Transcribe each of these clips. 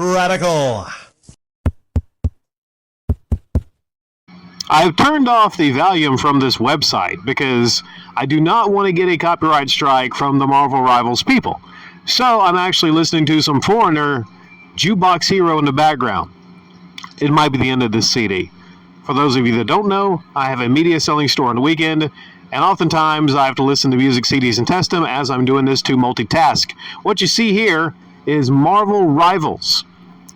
Radical. I've turned off the volume from this website because I do not want to get a copyright strike from the Marvel Rivals people. So I'm actually listening to some Foreigner Jukebox Hero in the background. It might be the end of this CD. For those of you that don't know, I have a media selling store on the weekend, and oftentimes I have to listen to music CDs and test them as I'm doing this to multitask. What you see here is Marvel Rivals.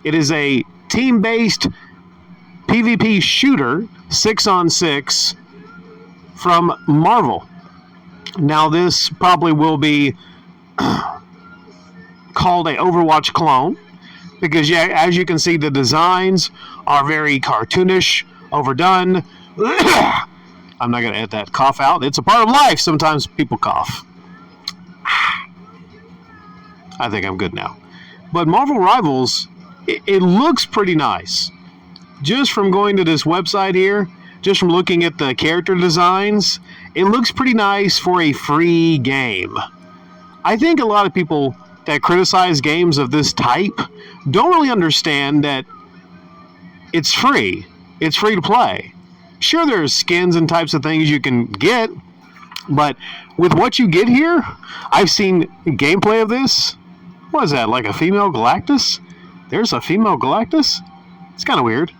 It is a team-based PvP shooter, 6-on-6, from Marvel. Now this probably will be called a Overwatch clone, because as you can see, the designs are very cartoonish, overdone. I'm not going to edit that cough out. It's a part of life. Sometimes people cough. I think I'm good now. But Marvel Rivals, it looks pretty nice. Just from going to this website here, just from looking at the character designs, it looks pretty nice for a free game. I think a lot of people that criticize games of this type don't really understand that it's free. It's free to play. Sure, there's skins and types of things you can get, but with what you get here, I've seen gameplay of this. What is that, like a female Galactus? There's a female Galactus? It's kind of weird.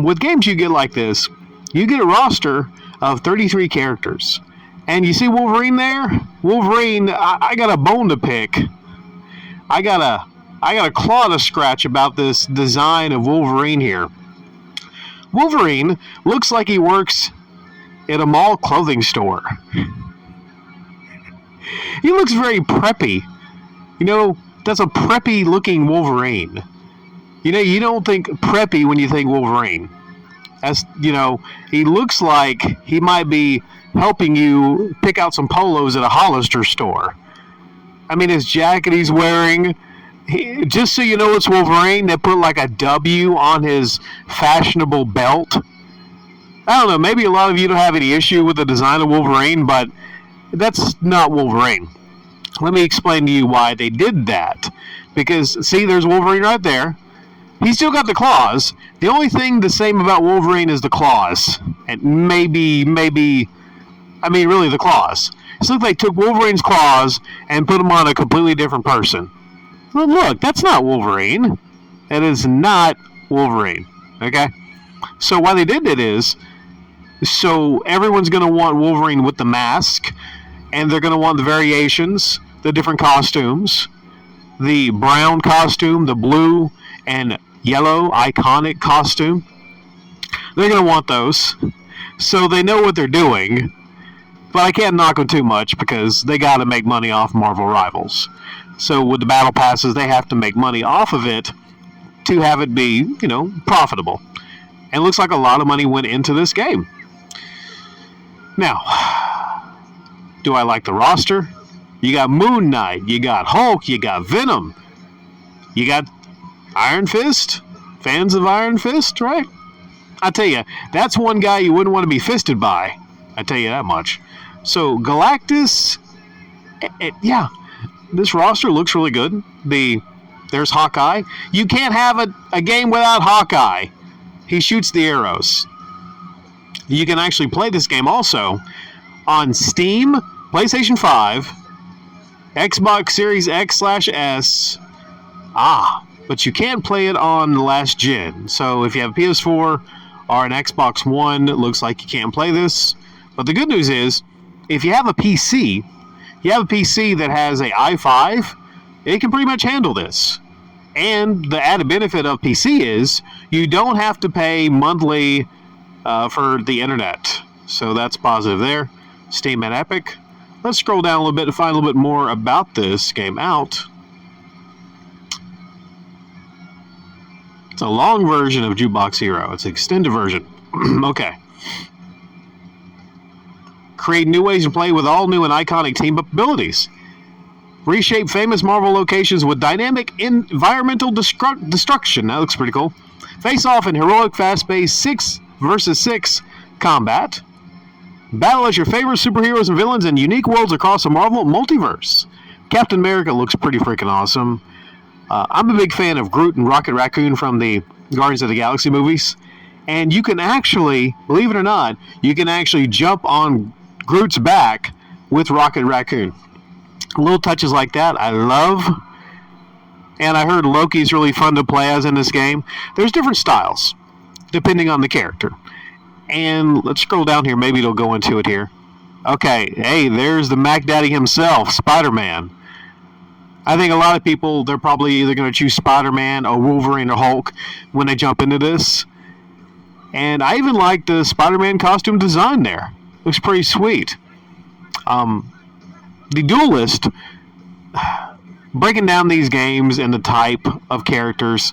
With games you get like this, you get a roster of 33 characters. And you see Wolverine there? Wolverine, I got a bone to pick. I got a claw to scratch about this design of Wolverine here. Wolverine looks like he works at a mall clothing store. He looks very preppy. You know, that's a preppy looking Wolverine. You know, you don't think preppy when you think Wolverine. As you know, he looks like he might be helping you pick out some polos at a Hollister store. I mean, his jacket he's wearing, just so you know it's Wolverine, they put like a W on his fashionable belt. I don't know, maybe a lot of you don't have any issue with the design of Wolverine, but that's not Wolverine. Let me explain to you why they did that. Because, see, there's Wolverine right there. He's still got the claws. The only thing the same about Wolverine is the claws. And maybe, I mean, really the claws. It's like they took Wolverine's claws and put them on a completely different person. Well, look, that's not Wolverine. That is not Wolverine. Okay? So why they did it is, so everyone's going to want Wolverine with the mask, and they're going to want the variations, the different costumes, the brown costume, the blue and yellow iconic costume. They're going to want those. So they know what they're doing. But I can't knock them too much because they got to make money off Marvel Rivals. So with the battle passes, they have to make money off of it to have it be, you know, profitable. And it looks like a lot of money went into this game. Now, do I like the roster? You got Moon Knight, you got Hulk, you got Venom, you got Iron Fist. Fans of Iron Fist, right? I tell you, that's one guy you wouldn't want to be fisted by. I tell you that much. So Galactus, yeah, this roster looks really good. There's Hawkeye. You can't have a game without Hawkeye. He shoots the arrows. You can actually play this game also on Steam, PlayStation 5, Xbox Series X/S. But you can't play it on the last gen. So if you have a PS4 or an Xbox One, it looks like you can't play this. But the good news is, if you have a PC, that has a i5, it can pretty much handle this. And the added benefit of PC is you don't have to pay monthly for the internet. So that's positive there. Steam and Epic. Let's scroll down a little bit to find a little bit more about this game out. It's a long version of Jukebox Hero. It's an extended version. Okay. Create new ways to play with all new and iconic team-up abilities. Reshape famous Marvel locations with dynamic environmental destruction. That looks pretty cool. Face off in heroic, fast-paced 6 versus 6 combat. Battle as your favorite superheroes and villains in unique worlds across the Marvel multiverse. Captain America looks pretty freaking awesome. I'm a big fan of Groot and Rocket Raccoon from the Guardians of the Galaxy movies. And you can actually, believe it or not, you can actually jump on Groot's back with Rocket Raccoon. Little touches like that I love. And I heard Loki's really fun to play as in this game. There's different styles, depending on the character. And let's scroll down here. Maybe it'll go into it here. Okay, hey, there's the Mac Daddy himself, Spider-Man. I think a lot of people, they're probably either going to choose Spider-Man or Wolverine or Hulk when they jump into this. And I even like the Spider-Man costume design there. Looks pretty sweet. The Duelist, breaking down these games and the type of characters,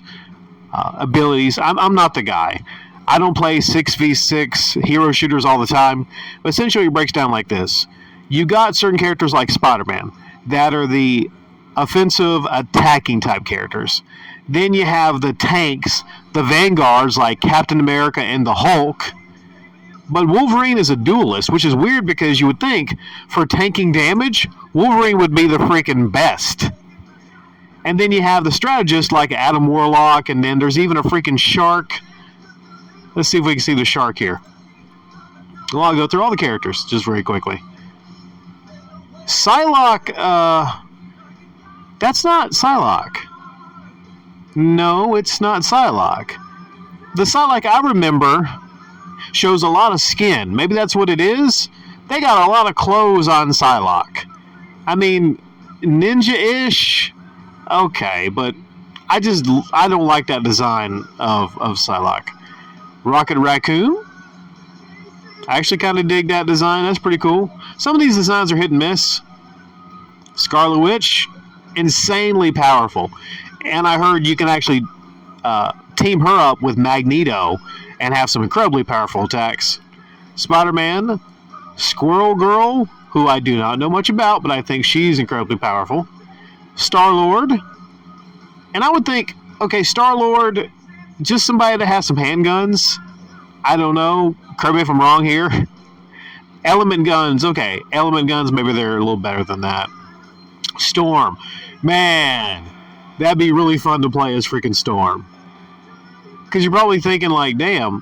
abilities, I'm not the guy. I don't play 6v6 hero shooters all the time, but essentially it breaks down like this. You got certain characters like Spider-Man that are the offensive attacking type characters. Then you have the tanks, the vanguards like Captain America and the Hulk. But Wolverine is a duelist, which is weird because you would think for tanking damage, Wolverine would be the freaking best. And then you have the strategist like Adam Warlock, and then there's even a freaking shark. Let's see if we can see the shark here. Well, I'll go through all the characters just very quickly. Psylocke, that's not Psylocke. No, it's not Psylocke. The Psylocke I remember shows a lot of skin. Maybe that's what it is. They got a lot of clothes on Psylocke. I mean, ninja-ish. Okay, but I don't like that design of Psylocke. Rocket Raccoon. I actually kind of dig that design. That's pretty cool. Some of these designs are hit and miss. Scarlet Witch, insanely powerful. And I heard you can actually team her up with Magneto and have some incredibly powerful attacks. Spider-Man, Squirrel Girl, who I do not know much about, but I think she's incredibly powerful. Star-Lord. And I would think, okay, Star-Lord, just somebody that has some handguns. I don't know. Correct me if I'm wrong here. Element guns. Okay, element guns, maybe they're a little better than that. Storm. Man, that'd be really fun to play as freaking Storm. Because you're probably thinking like, damn,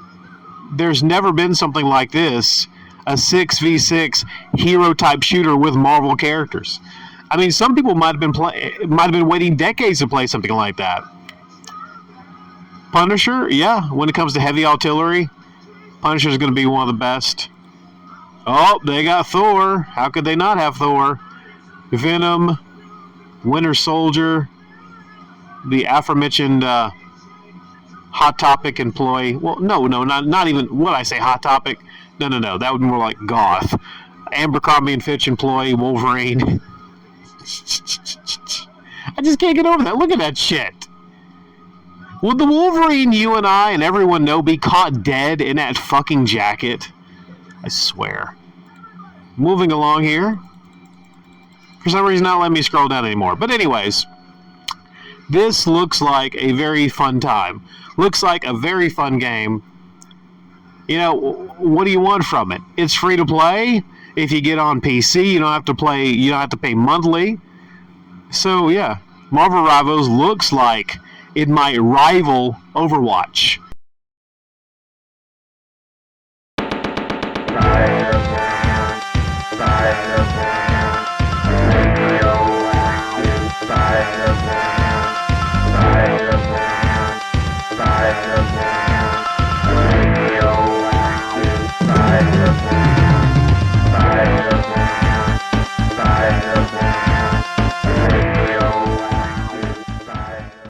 there's never been something like this. A 6v6 hero-type shooter with Marvel characters. I mean, some people might have been waiting decades to play something like that. Punisher, yeah, when it comes to heavy artillery, Punisher is going to be one of the best. Oh, they got Thor. How could they not have Thor? Venom, Winter Soldier, the aforementioned Hot Topic employee. Well, no, not even, what I say, Hot Topic? No, that would be more like Goth. Abercrombie and Fitch employee, Wolverine. I just can't get over that. Look at that shit. Would the Wolverine you and I and everyone know be caught dead in that fucking jacket? I swear. Moving along here. For some reason, not letting me scroll down anymore. But anyways, this looks like a very fun time. Looks like a very fun game. You know, what do you want from it? It's free to play. If you get on PC, you don't have to play. You don't have to pay monthly. So yeah, Marvel Rivals looks like it might rival Overwatch.